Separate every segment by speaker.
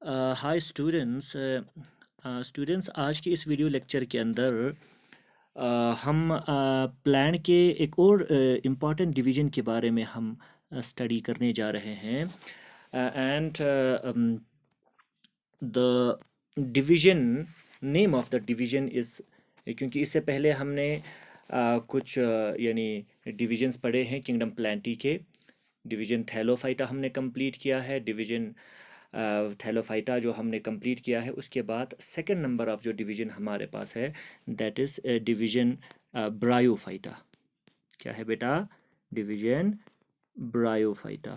Speaker 1: Hi students. आज के इस वीडियो लेक्चर के अंदर हम प्लान के एक और इम्पॉर्टेंट डिवीजन के बारे में हम स्टडी करने जा रहे हैं and the division name of the division is, क्योंकि इससे पहले हमने कुछ यानी डिवीजन्स पढ़े हैं किंगडम प्लांटी के। डिवीजन थैलोफाइटा हमने कंप्लीट किया है। डिवीजन थैलोफाइटा जो हमने कंप्लीट किया है, उसके बाद सेकंड नंबर ऑफ जो डिवीजन हमारे पास है दैट इज़ डिवीजन ब्रायोफाइटा। क्या है बेटा? Division bryophyta.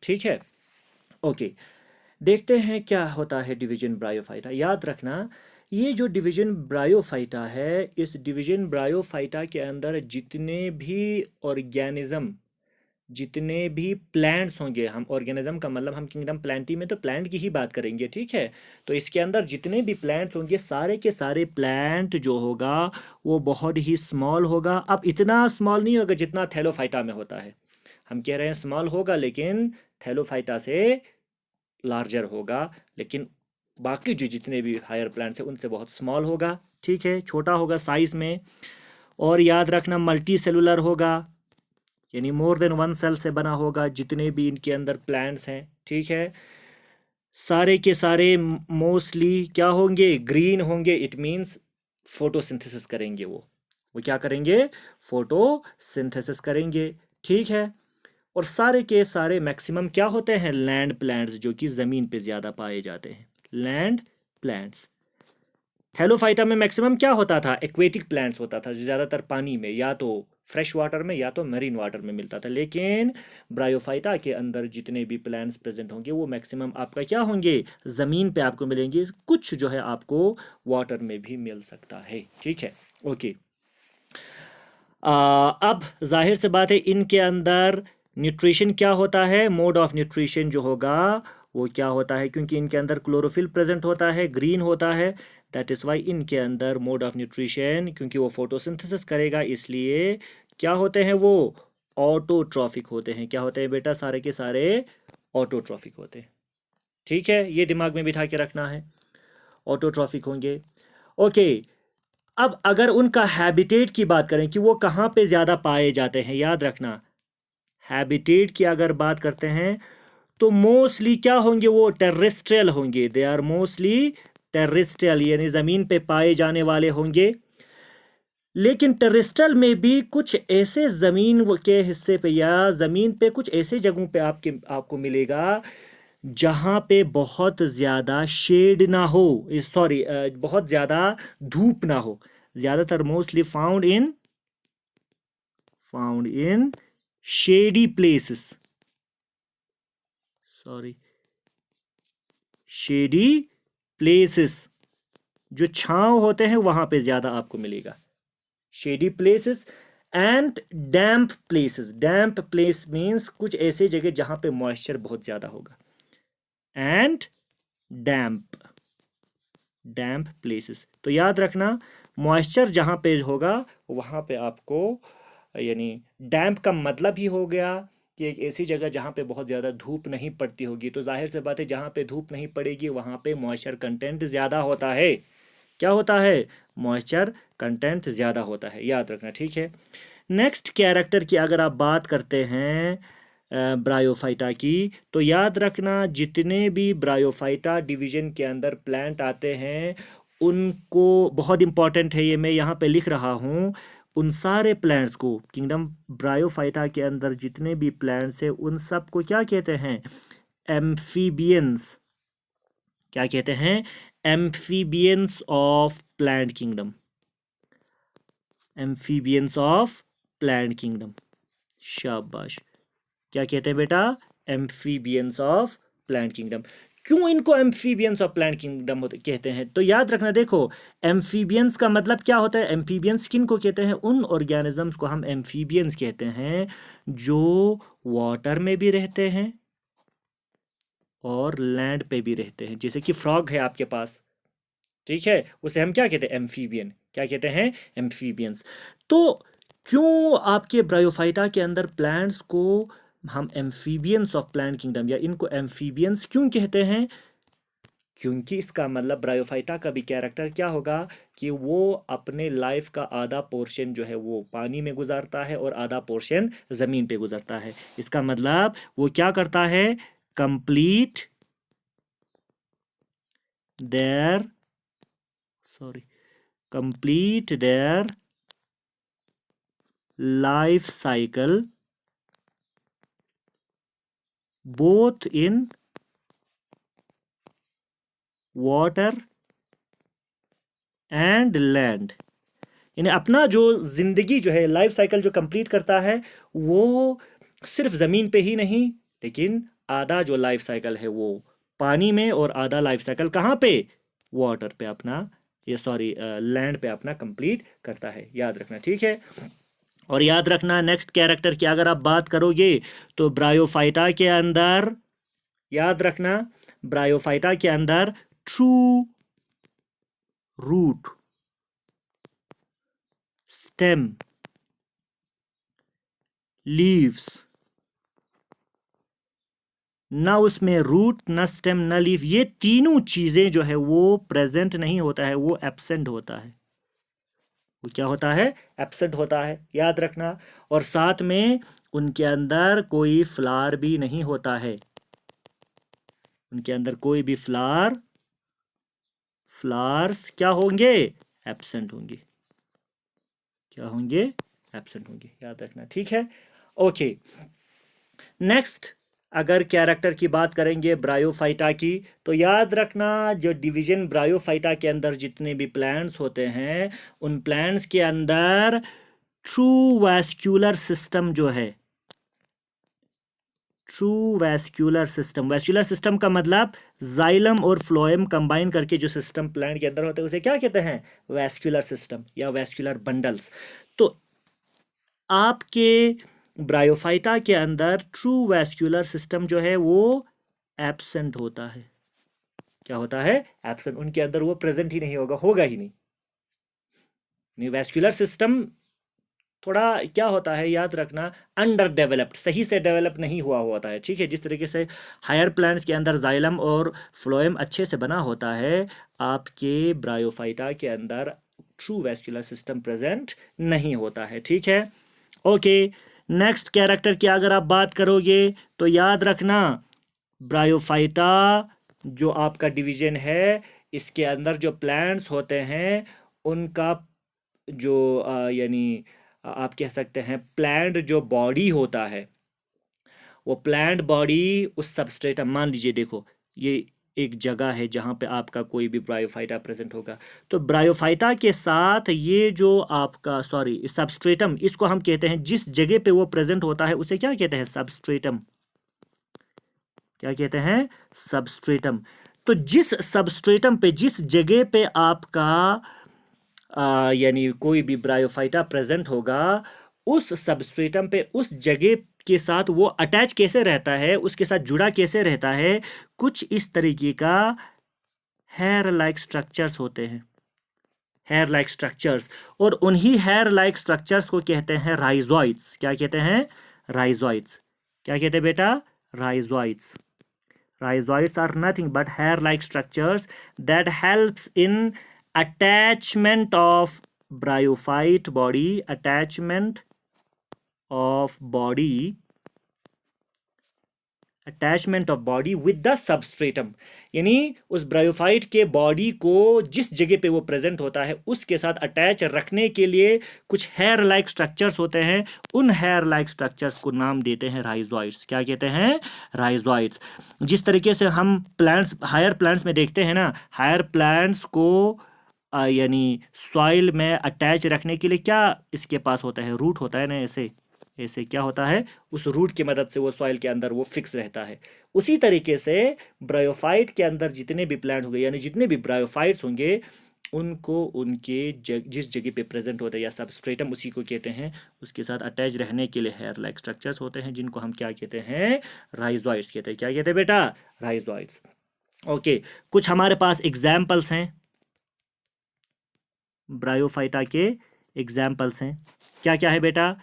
Speaker 1: ठीक है, ओके। देखते हैं क्या होता है डिवीजन ब्रायोफाइटा। याद रखना, ये जो डिवीजन ब्रायोफाइटा है, इस डिवीजन ब्रायोफाइटा के अंदर जितने भी ऑर्गेनिज्म, जितने भी प्लांट्स होंगे, हम ऑर्गेनिज्म का मतलब हम किंगडम प्लांटी में तो प्लांट की ही बात करेंगे, ठीक है। तो इसके अंदर जितने भी प्लांट्स होंगे, सारे के सारे प्लांट जो होगा वो बहुत ही स्मॉल होगा। अब इतना स्मॉल नहीं होगा जितना थैलोफाइटा में होता है। हम कह रहे हैं स्मॉल होगा, लेकिन थैलोफाइटा से लार्जर होगा। लेकिन बाकी जो जितने भी हायर प्लांट्स हैं उनसे बहुत स्मॉल होगा, ठीक है, छोटा होगा साइज़ में। और याद रखना, मल्टी सेलुलर होगा, यानी मोर देन वन सेल से बना होगा जितने भी इनके अंदर प्लांट्स हैं, ठीक है। सारे के सारे मोस्टली क्या होंगे? ग्रीन होंगे। इट मीन्स फोटोसिंथेसिस करेंगे। वो क्या करेंगे? फोटोसिंथेसिस करेंगे, ठीक है। और सारे के सारे मैक्सिमम क्या होते हैं? लैंड प्लांट्स, जो कि ज़मीन पे ज़्यादा पाए जाते हैं, लैंड प्लांट्स। थैलोफाइटा में मैक्सिमम क्या होता था? एक्वेटिक प्लांट्स होता था, जो ज़्यादातर पानी में, या तो फ्रेश वाटर में या तो मरीन वाटर में मिलता था। लेकिन ब्रायोफाइटा के अंदर जितने भी प्लांट्स प्रेजेंट होंगे वो मैक्सिमम आपका क्या होंगे? ज़मीन पे आपको मिलेंगे। कुछ जो है आपको वाटर में भी मिल सकता है, ठीक है, ओके। अब जाहिर से बात है, इनके अंदर न्यूट्रिशन क्या होता है? मोड ऑफ न्यूट्रिशन जो होगा वो क्या होता है? क्योंकि इनके अंदर क्लोरोफिल प्रेजेंट होता है, ग्रीन होता है, दैट इज़ वाई इनके अंदर मोड ऑफ न्यूट्रिशन, क्योंकि वो फोटोसिंथेसिस करेगा, इसलिए क्या होते हैं? वो ऑटोट्रॉफिक होते हैं। क्या होते हैं बेटा? सारे के सारे ऑटोट्रॉफिक होते हैं, ठीक है। ये दिमाग में बिठा के रखना है, ऑटोट्रॉफिक होंगे, ओके। अब अगर उनका हैबिटेट की बात करें कि वो कहाँ पे ज़्यादा पाए जाते हैं, याद रखना, हैबिटेट की अगर बात करते हैं तो मोस्टली क्या होंगे? वो टेरेस्ट्रियल होंगे। दे आर मोस्टली टेरेस्ट्रियल, यानी ज़मीन पे पाए जाने वाले होंगे। लेकिन टेरेस्ट्रियल में भी कुछ ऐसे ज़मीन के हिस्से पे या ज़मीन पे कुछ ऐसे जगहों पे आपको मिलेगा जहाँ पे बहुत ज़्यादा शेड ना हो, सॉरी, बहुत ज़्यादा धूप ना हो। ज़्यादातर mostly found in shady places, sorry, shady places, जो छांव होते हैं वहां पे ज्यादा आपको मिलेगा। Shady places and damp places. Damp place means कुछ ऐसे जगह जहां पे मॉइस्चर बहुत ज्यादा होगा। एंड डैम्प, डैम्प प्लेसेस, तो याद रखना, मॉइस्चर जहां पे होगा वहां पे आपको, यानी डैम्प का मतलब ही हो गया कि एक ऐसी जगह जहाँ पे बहुत ज़्यादा धूप नहीं पड़ती होगी। तो जाहिर से बात है, जहाँ पे धूप नहीं पड़ेगी वहाँ पे मॉइस्चर कंटेंट ज़्यादा होता है। क्या होता है? मॉइस्चर कंटेंट ज़्यादा होता है, याद रखना, ठीक है। नेक्स्ट कैरेक्टर की अगर आप बात करते हैं ब्रायोफाइटा की, तो याद रखना, जितने भी ब्रायोफाइटा डिवीजन के अंदर प्लांट आते हैं उनको, बहुत इंपॉर्टेंट है ये, मैं यहाँ पे लिख रहा हूँ, उन सारे प्लांट्स को, किंगडम ब्रायोफाइटा के अंदर जितने भी प्लांट्स हैं उन सब को क्या कहते हैं? एम्फीबियंस। क्या कहते हैं? Amphibians of plant kingdom. Amphibians of plant kingdom, शाबाश। क्या कहते हैं बेटा? Amphibians of plant kingdom. क्यों इनको एम्फीबियंस ऑफ प्लांट किंगडम कहते हैं? तो याद रखना, देखो, एम्फीबियंस का मतलब क्या होता है? एम्फीबियंस किन को कहते हैं? उन ऑर्गेनिजम्स को हम एम्फीबियंस कहते हैं जो वाटर में भी रहते हैं और लैंड पे भी रहते हैं। जैसे कि फ्रॉग है आपके पास, ठीक है, उसे हम क्या कहते हैं? एम्फीबियन। क्या कहते हैं? एम्फीबियंस। तो क्यों आपके ब्रायोफाइटा के अंदर प्लांट्स को हम एम्फीबियंस ऑफ प्लांट किंगडम, या इनको एम्फीबियंस क्यों कहते हैं? क्योंकि इसका मतलब ब्रायोफाइटा का भी कैरेक्टर क्या होगा कि वो अपने लाइफ का आधा पोर्शन जो है वो पानी में गुजारता है और आधा पोर्शन ज़मीन पे गुजरता है। इसका मतलब वो क्या करता है, complete their complete their life cycle both in water and land. यानी अपना जो ज़िंदगी जो है लाइफ साइकिल जो कंप्लीट करता है वो सिर्फ ज़मीन पे ही नहीं, लेकिन आधा जो लाइफ साइकिल है वो पानी में और आधा लाइफ साइकिल कहाँ पे, वाटर पे अपना, ये सॉरी लैंड पे अपना कंप्लीट करता है। याद रखना, ठीक है। और याद रखना नेक्स्ट कैरेक्टर की अगर आप बात करोगे तो ब्रायोफाइटा के अंदर, याद रखना ब्रायोफाइटा के अंदर ट्रू रूट स्टेम लीव्स, ना उसमें रूट ना स्टेम ना लीफ, ये तीनों चीजें जो है वो प्रेजेंट नहीं होता है, वो एब्सेंट होता है। वो क्या होता है, एब्सेंट होता है, याद रखना। और साथ में उनके अंदर कोई फ्लावर भी नहीं होता है, उनके अंदर कोई भी फ्लावर्स क्या होंगे, एब्सेंट होंगे, क्या होंगे, एब्सेंट होंगे, याद रखना, ठीक है। ओके, नेक्स्ट अगर कैरेक्टर की बात करेंगे ब्रायोफाइटा की, तो याद रखना जो डिवीजन ब्रायोफाइटा के अंदर जितने भी प्लांट्स होते हैं उन प्लांट्स के अंदर ट्रू वैस्कुलर सिस्टम जो है, true vascular system, vascular system का मतलब जाइलम और फ्लोएम कंबाइन करके जो सिस्टम प्लांट के अंदर होते हैं उसे क्या कहते हैं, वैस्कुलर सिस्टम या वैस्कुलर बंडल्स। तो आपके ब्रायोफाइटा के अंदर ट्रू वैस्कुलर सिस्टम जो है वो एब्सेंट होता है, क्या होता है, एब्सेंट, उनके अंदर वो प्रेजेंट ही नहीं होगा, होगा ही नहीं। वैस्कुलर सिस्टम थोड़ा क्या होता है, याद रखना अंडर डेवलप्ड, सही से डेवलप नहीं हुआ होता है, ठीक है। जिस तरीके से हायर प्लांट्स के अंदर जाइलम और फ्लोएम अच्छे से बना होता है, आपके ब्रायोफाइटा के अंदर ट्रू वैस्कुलर सिस्टम प्रेजेंट नहीं होता है, ठीक है। ओके, नेक्स्ट कैरेक्टर की अगर आप बात करोगे तो याद रखना ब्रायोफाइटा जो आपका डिवीजन है इसके अंदर जो प्लांट्स होते हैं उनका जो यानी आप कह सकते हैं प्लांट जो बॉडी होता है, वो प्लांट बॉडी उस सबस्ट्रेटम, मान लीजिए देखो ये एक जगह है जहाँ पे आपका कोई भी ब्रायोफाइटा प्रेजेंट होगा, तो ब्रायोफाइटा के साथ ये जो आपका सॉरी सबस्ट्रेटम, इसको हम कहते हैं जिस जगह पे वो प्रेजेंट होता है उसे क्या कहते हैं, सबस्ट्रेटम, क्या कहते हैं, सबस्ट्रेटम। तो जिस सबस्ट्रेटम पे, जिस जगह पे आपका यानी कोई भी ब्रायोफाइटा प्रेजेंट होगा, उस सबस्ट्रेटम पे उस जगह के साथ वो अटैच कैसे रहता है, उसके साथ जुड़ा कैसे रहता है, कुछ इस तरीके का हेयर लाइक स्ट्रक्चर्स होते हैं, हेयर लाइक स्ट्रक्चर्स, और उन्हीं हेयर लाइक स्ट्रक्चर्स को कहते हैं राइजोइड्स। क्या कहते हैं, राइजोइड्स। क्या कहते हैं बेटा, rhizoids. Rhizoids are nothing but hair-like structures that helps in attachment of bryophyte body, attachment of body, attachment of body with the substratum, यानी उस ब्रायोफाइट के बॉडी को जिस जगह पे वो प्रेजेंट होता है उसके साथ अटैच रखने के लिए कुछ हेयर लाइक स्ट्रक्चर्स होते हैं, उन हेयर लाइक स्ट्रक्चर्स को नाम देते हैं राइजोइड्स। क्या कहते हैं, राइजोइड्स। जिस तरीके से हम प्लांट्स, हायर प्लांट्स में देखते हैं ना, हायर प्लांट्स को यानी सॉइल में अटैच रखने के लिए क्या इसके पास होता है, रूट होता है ना, ऐसे ऐसे क्या होता है, उस रूट की मदद से वो सॉइल के अंदर वो फिक्स रहता है। उसी तरीके से ब्रायोफाइट के अंदर जितने भी प्लांट होंगे यानी जितने भी ब्रायोफाइट्स होंगे उनको उनके जिस जगह पे प्रेजेंट होते हैं या सबस्ट्रेटम उसी को कहते हैं, उसके साथ अटैच रहने के लिए हेयर लाइक स्ट्रक्चर्स होते हैं जिनको हम क्या कहते हैं, राइजोइड्स कहते हैं। क्या कहते हैं बेटा, राइजोइड्स। ओके, कुछ हमारे पास एग्जाम्पल्स हैं ब्रायोफाइटा के, एग्जाम्पल्स हैं। क्या क्या है बेटा,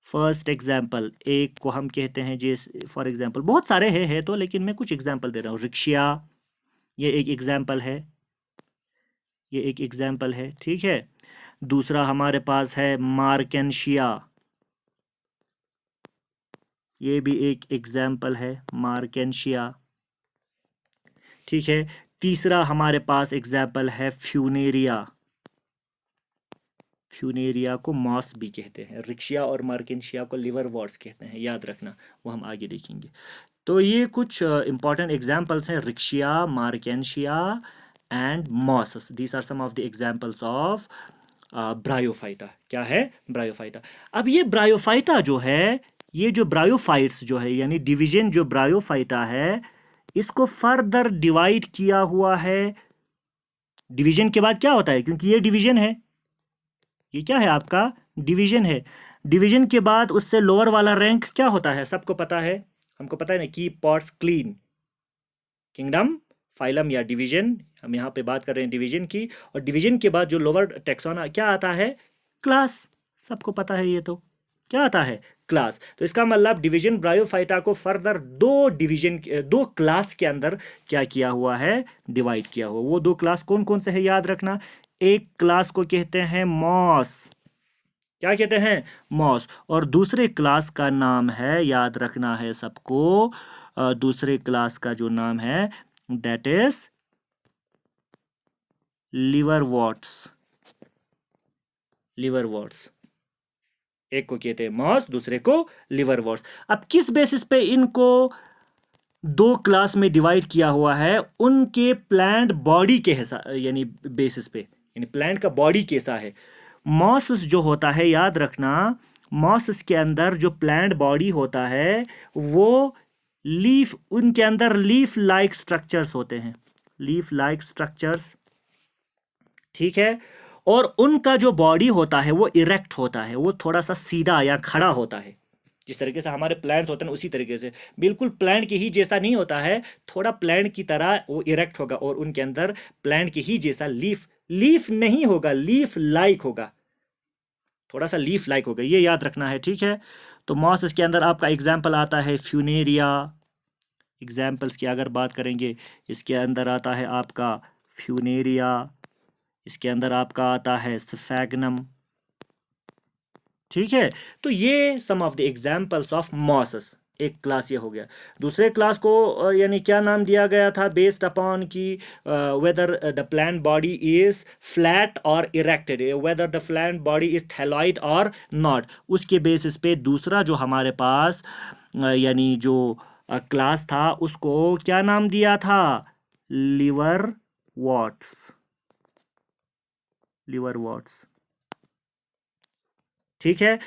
Speaker 1: फर्स्ट एग्जाम्पल, एक को हम कहते हैं जी, फॉर एग्जाम्पल बहुत सारे हैं तो, लेकिन मैं कुछ एग्जाम्पल दे रहा हूँ। रिक्शिया, ये एक एग्जाम्पल है, ये एक एग्जाम्पल है, ठीक है। दूसरा हमारे पास है मार्केंशिया, ये भी एक एग्जाम्पल है, मार्केंशिया, ठीक है। तीसरा हमारे पास एग्जाम्पल है फ्यूनेरिया, फ्यूनेरिया को मॉस भी कहते हैं। रिक्शिया और मार्केंशिया को लिवर वॉर्ट्स कहते हैं, याद रखना, वो हम आगे देखेंगे। तो ये कुछ इंपॉर्टेंट एग्जाम्पल्स हैं, Riccia, Marchantia and moss. These are some of the examples of Bryophyta. क्या है? ब्रायोफाइटा। अब ये ब्रायोफाइटा जो है, ये जो ब्रायोफाइट्स जो है, यानी डिवीजन जो ब्रायोफाइटा है, इसको फर्दर डिवाइड किया हुआ है। डिवीजन के बाद क्या होता है, क्योंकि ये डिवीजन है, ये क्या है आपका? डिवीजन है। डिवीजन के बाद उससे लोअर वाला रैंक क्या होता है? सबको पता है, हमको पता है ना, keep pots clean, kingdom, phylum या डिवीजन। हम यहाँ पे बात कर रहे हैं डिवीजन की, और डिवीजन के बाद जो लोअर टेक्सोना क्या आता है? क्लास। सबको पता है ये तो, क्या आता है? क्लास। तो इसका मतलब डिवीजन ब्रायोफाइटा को फर्दर दो डिवीजन, दो क्लास के अंदर क्या किया हुआ है? डिवाइड किया हुआ। वो दो क्लास कौन कौन से है, याद रखना। एक क्लास को कहते हैं मॉस, क्या कहते हैं? मॉस। और दूसरे क्लास का नाम है, याद रखना है सबको, दूसरे क्लास का जो नाम है दैट इज लिवरवॉर्ट्स, लिवरवॉर्ट्स। एक को कहते हैं मॉस, दूसरे को लिवरवॉर्ट्स। अब किस बेसिस पे इनको दो क्लास में डिवाइड किया हुआ है? उनके प्लांट बॉडी के हिसाब, यानी बेसिस पे, यानी प्लांट का बॉडी कैसा है। मॉसस जो होता है, याद रखना, मॉसस के अंदर जो प्लांट बॉडी होता है वो लीफ, उनके अंदर लीफ लाइक स्ट्रक्चर्स होते हैं, लीफ लाइक स्ट्रक्चर्स, ठीक है। और उनका जो बॉडी होता है वो इरेक्ट होता है, वो थोड़ा सा सीधा या खड़ा होता है। जिस तरीके से हमारे प्लांट्स होते हैं उसी तरीके से, बिल्कुल प्लांट के ही जैसा नहीं होता है, थोड़ा प्लांट की तरह वो इरेक्ट होगा, और उनके अंदर प्लांट के ही जैसा लीफ, लीफ नहीं होगा, लीफ लाइक होगा, थोड़ा सा लीफ लाइक होगा, ये याद रखना है, ठीक है। तो मॉस इसके अंदर आपका एग्जाम्पल आता है फ्यूनेरिया। एग्जाम्पल्स की अगर बात करेंगे, इसके अंदर आता है आपका फ्यूनेरिया, इसके अंदर आपका आता है स्फैग्नम, ठीक है। तो ये some of the examples of mosses. एक क्लास ये हो गया। दूसरे क्लास को यानी क्या नाम दिया गया था? बेस्ड अपॉन की whether the plant body is flat और erected, whether the plant body is thalloid और नॉट, उसके बेसिस पे दूसरा जो हमारे पास यानी जो क्लास था, उसको क्या नाम दिया था? लिवर वॉट्स, लिवर वॉट्स, ठीक है।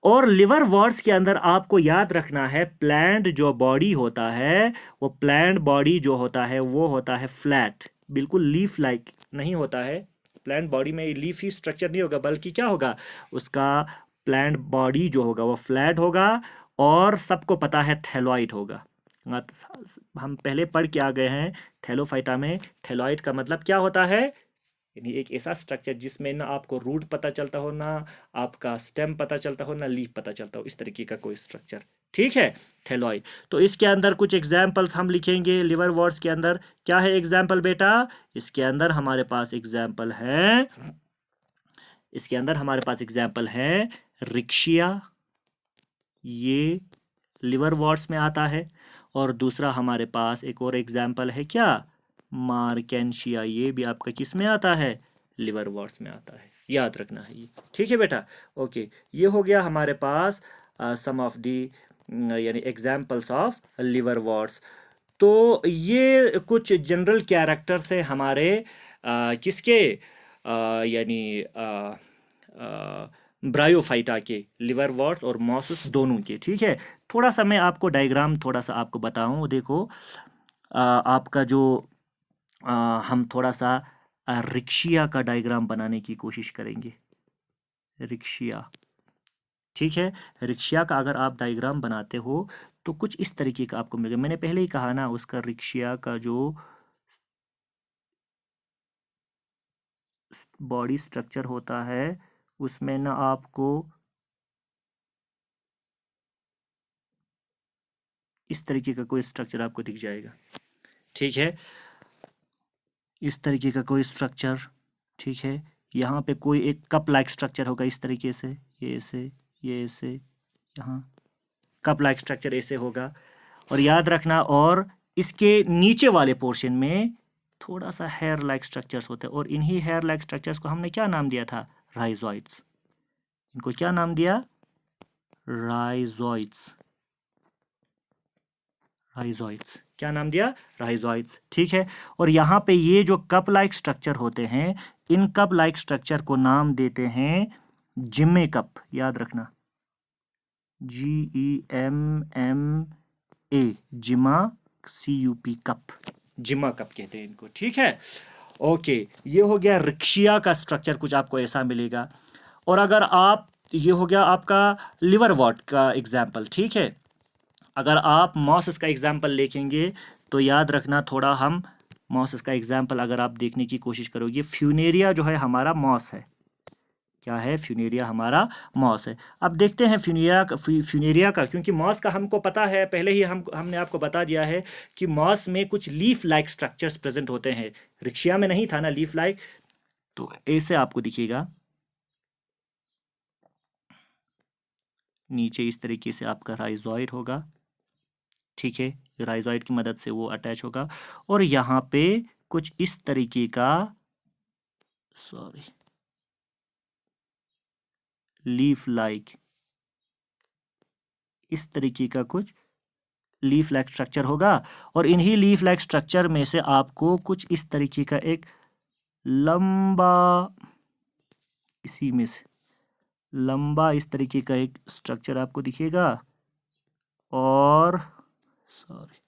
Speaker 1: और लिवर वॉर्ट्स के अंदर आपको याद रखना है, प्लांट जो बॉडी होता है, वो प्लांट बॉडी जो होता है वो होता है फ्लैट, बिल्कुल लीफ लाइक नहीं होता है। प्लांट बॉडी में लीफी स्ट्रक्चर नहीं होगा, बल्कि क्या होगा उसका? प्लांट बॉडी जो होगा वो फ्लैट होगा, और सबको पता है थैलॉइड होगा। हम पहले पढ़ के आ गए हैं थैलोफाइटा में, थैलॉइड का मतलब क्या होता है? यानी एक ऐसा स्ट्रक्चर जिसमें ना आपको रूट पता चलता हो, ना आपका स्टेम पता चलता हो, ना लीफ पता चलता हो, इस तरीके का कोई स्ट्रक्चर, ठीक है, थैलॉइड। तो इसके अंदर कुछ एग्जाम्पल्स हम लिखेंगे लिवर वॉर्ट्स के अंदर। क्या है एग्जाम्पल बेटा? इसके अंदर हमारे पास एग्जाम्पल है, इसके अंदर हमारे पास एग्जाम्पल है रिक्शिया, ये लिवर वॉर्ट्स में आता है। और दूसरा हमारे पास एक और एग्जाम्पल है, क्या? मार्केंशिया, ये भी आपका किस में आता है? लिवर वॉर्ट्स में आता है, याद रखना है ये, ठीक है बेटा। ओके, ये हो गया हमारे पास सम ऑफ दी यानी एग्जाम्पल्स ऑफ लिवर वॉर्ट्स। तो ये कुछ जनरल कैरेक्टर्स हैं हमारे किसके? यानी ब्रायोफाइटा के, लिवर वॉर्ट्स और मॉसस दोनों के, ठीक है। थोड़ा सा मैं आपको डायग्राम थोड़ा सा आपको बताऊं, देखो आपका जो हम थोड़ा सा रिक्शिया का डायग्राम बनाने की कोशिश करेंगे। रिक्शिया, ठीक है। रिक्शिया का अगर आप डायग्राम बनाते हो तो कुछ इस तरीके का आपको मिलेगा। मैंने पहले ही कहा ना, उसका रिक्शिया का जो बॉडी स्ट्रक्चर होता है उसमें ना आपको इस तरीके का कोई स्ट्रक्चर आपको दिख जाएगा, ठीक है। इस तरीके का कोई स्ट्रक्चर, ठीक है। यहाँ पे कोई एक कप लाइक स्ट्रक्चर होगा इस तरीके से, ये ऐसे, ये ऐसे, यहाँ कप लाइक स्ट्रक्चर ऐसे होगा। और याद रखना, और इसके नीचे वाले पोर्शन में थोड़ा सा हेयर लाइक स्ट्रक्चर्स होते हैं, और इन्हीं हेयर लाइक स्ट्रक्चर्स को हमने क्या नाम दिया था? राइजोइड्स। इनको क्या नाम दिया? राइजोइड्स। राइजोइड्स, क्या नाम दिया? राइजोइड्स, ठीक है। और यहाँ पे ये जो कप लाइक स्ट्रक्चर होते हैं, इन कप लाइक स्ट्रक्चर को नाम देते हैं जिम्मे कप। याद रखना, GEMMA, जिमा, CUP, कप, जिमा कप कहते हैं इनको, ठीक है। ओके, ये हो गया रिक्शिया का स्ट्रक्चर, कुछ आपको ऐसा मिलेगा। और अगर आप, ये हो गया आपका लिवर वॉट का एग्जाम्पल, ठीक है। अगर आप मॉसेस का एग्जाम्पल देखेंगे तो याद रखना थोड़ा, हम मॉसेस का एग्जाम्पल अगर आप देखने की कोशिश करोगे, फ्यूनेरिया जो है हमारा मॉस है। क्या है? फ्यूनेरिया हमारा मॉस है। अब देखते हैं फ्यूनेरिया का, क्योंकि मॉस का हमको पता है, पहले ही हमने आपको बता दिया है कि मॉस में कुछ लीफ लाइक स्ट्रक्चर्स प्रेजेंट होते हैं। रिक्शिया में नहीं था ना लीफ लाइक, तो ऐसे आपको दिखेगा। नीचे इस तरीके से आपका राइजोइड होगा, ठीक है। राइजोइड की मदद से वो अटैच होगा। और यहाँ पे कुछ इस तरीके का, सॉरी, लीफ लाइक, इस तरीके का कुछ लीफ लाइक स्ट्रक्चर होगा। और इन्हीं लीफ लाइक स्ट्रक्चर में से आपको कुछ इस तरीके का एक लंबा, इसी में से लंबा इस तरीके का एक स्ट्रक्चर आपको दिखेगा। और सॉरी,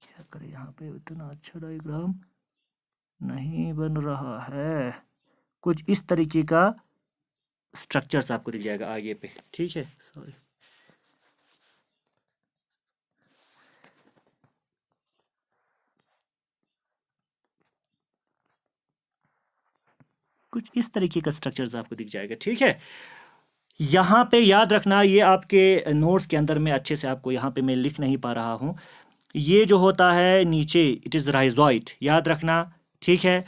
Speaker 1: क्या करें, यहाँ पे इतना अच्छा डायग्राम नहीं बन रहा है। कुछ इस तरीके का स्ट्रक्चर्स आपको दिख जाएगा आगे पे, ठीक है। सॉरी, कुछ इस तरीके का स्ट्रक्चर्स आपको दिख जाएगा, ठीक है। यहाँ पे याद रखना, ये आपके नोट्स के अंदर में अच्छे से आपको यहाँ पे मैं लिख नहीं पा रहा हूँ। ये जो होता है नीचे, इट इज़ राइजोइड, याद रखना, ठीक है।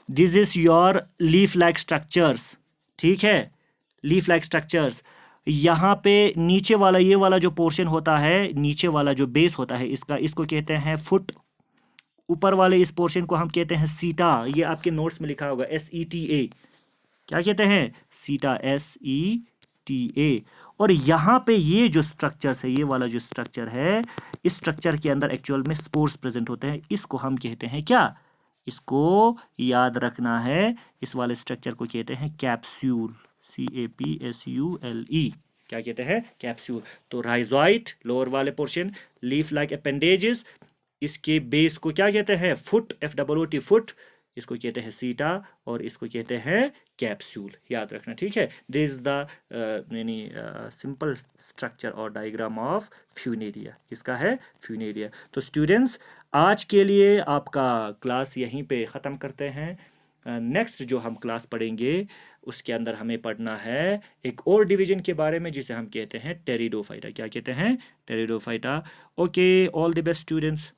Speaker 1: This is your leaf like structures, ठीक है, लीफ लाइक स्ट्रक्चर्स। यहाँ पे नीचे वाला, ये वाला जो पोर्शन होता है, नीचे वाला जो बेस होता है इसका, इसको कहते हैं फुट। ऊपर वाले इस पोर्शन को हम कहते हैं सीटा। ये आपके नोट्स में लिखा होगा SETA, क्या कहते हैं? सीटा, SETA। और यहाँ पे ये जो स्ट्रक्चर है, ये वाला जो स्ट्रक्चर है, इस स्ट्रक्चर के अंदर एक्चुअल में स्पोर्स प्रेजेंट होते हैं। इसको हम कहते हैं क्या? इसको याद रखना है, इस वाले स्ट्रक्चर को कहते हैं कैप्सूल, CAPSULE। क्या कहते हैं? कैप्सूल। तो राइजोइड लोअर वाले पोर्शन, लीफ लाइक अपेंडेजेस, इसके बेस को क्या कहते हैं? Foot, FOOT, foot. इसको कहते हैं सीटा, और इसको कहते हैं कैप्सूल। याद रखना, ठीक है। This is the simple structure और डायग्राम ऑफ फ्यूनेरिया। इसका है फ्यूनेरिया। तो स्टूडेंट्स, आज के लिए आपका क्लास यहीं पे ख़त्म करते हैं। नेक्स्ट जो हम क्लास पढ़ेंगे उसके अंदर हमें पढ़ना है एक और डिवीजन के बारे में, जिसे हम कहते हैं टेरिडोफाइटा। क्या कहते हैं? Pteridophyta. Okay, all the best students.